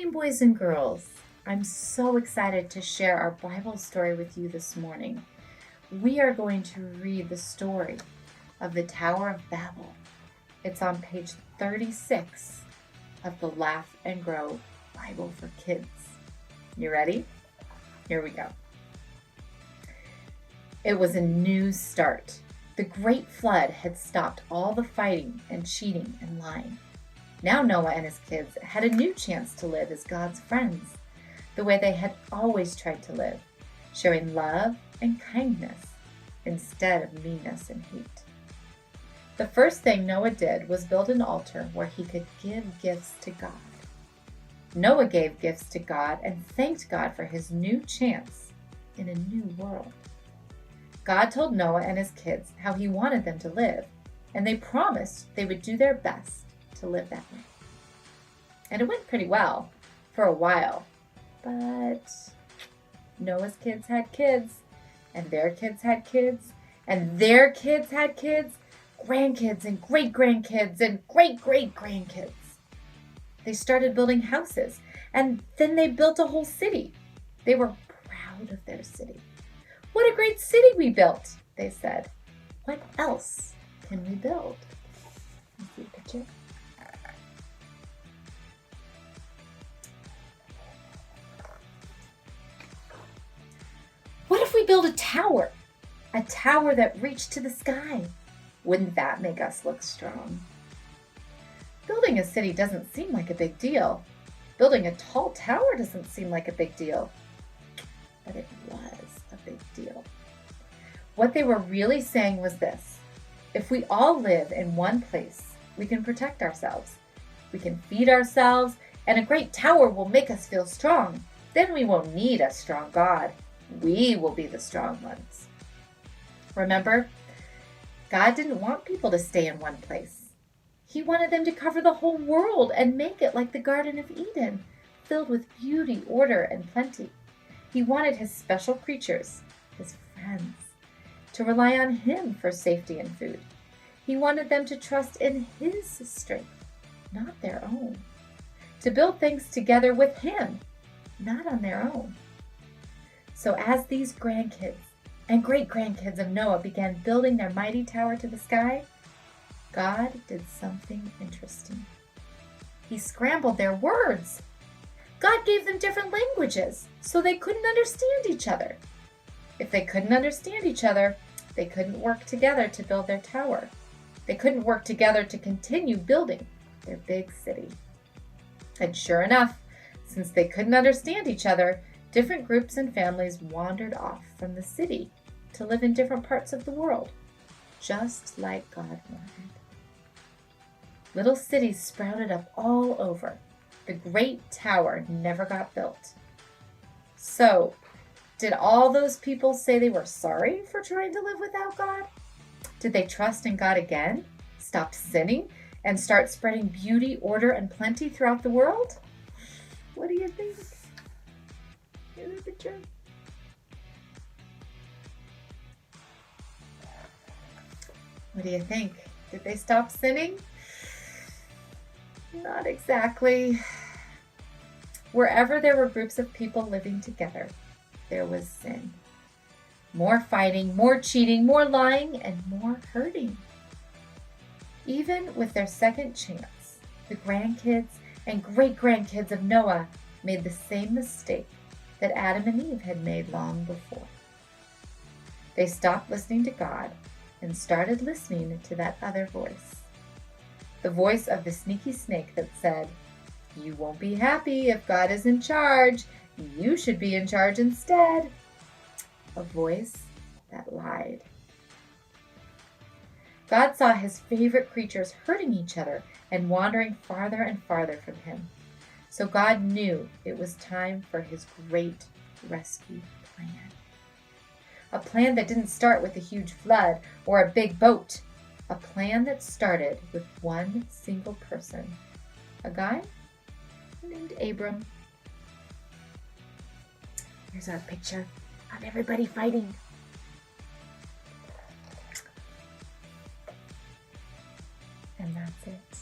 morning, boys and girls. I'm so excited to share our Bible story with you this morning. We are going to read the story of the Tower of Babel. It's on page 36 of the Laugh and Grow Bible for Kids. You ready? Here we go. It was a new start. The great flood had stopped all the fighting and cheating and lying. Now Noah and his kids had a new chance to live as God's friends, the way they had always tried to live, showing love and kindness instead of meanness and hate. The first thing Noah did was build an altar where he could give gifts to God. Noah gave gifts to God and thanked God for his new chance in a new world. God told Noah and his kids how he wanted them to live, and they promised they would do their best to live that way. And it went pretty well for a while, but Noah's kids had kids, and their kids had kids, and their kids had kids, grandkids and great-grandkids and great-great-grandkids. They started building houses, and then they built a whole city. They were proud of their city. "What a great city we built," they said. "What else can we build?" You see a picture? What if we build a tower that reached to the sky? Wouldn't that make us look strong? Building a city doesn't seem like a big deal. Building a tall tower doesn't seem like a big deal. But it was a big deal. What they were really saying was this: if we all live in one place, we can protect ourselves. We can feed ourselves, and a great tower will make us feel strong. Then we won't need a strong God. We will be the strong ones. Remember, God didn't want people to stay in one place. He wanted them to cover the whole world and make it like the Garden of Eden, filled with beauty, order, and plenty. He wanted his special creatures, his friends, to rely on him for safety and food. He wanted them to trust in his strength, not their own. To build things together with him, not on their own. So as these grandkids and great-grandkids of Noah began building their mighty tower to the sky, God did something interesting. He scrambled their words. God gave them different languages so they couldn't understand each other. If they couldn't understand each other, they couldn't work together to build their tower. They couldn't work together to continue building their big city. And sure enough, since they couldn't understand each other, different groups and families wandered off from the city to live in different parts of the world, just like God wanted. Little cities sprouted up all over. The great tower never got built. So, did all those people say they were sorry for trying to live without God? Did they trust in God again, stop sinning, and start spreading beauty, order, and plenty throughout the world? What do you think? Here's a picture. What do you think? Did they stop sinning? Not exactly. Wherever there were groups of people living together, there was sin. More fighting, more cheating, more lying, and more hurting. Even with their second chance, the grandkids and great-grandkids of Noah made the same mistake that Adam and Eve had made long before. They stopped listening to God and started listening to that other voice. The voice of the sneaky snake that said, "You won't be happy if God is in charge. You should be in charge instead." A voice that lied. God saw his favorite creatures hurting each other and wandering farther and farther from him. So God knew it was time for his great rescue plan. A plan that didn't start with a huge flood or a big boat. A plan that started with one single person, a guy named Abram. Here's our picture of everybody fighting. And that's it.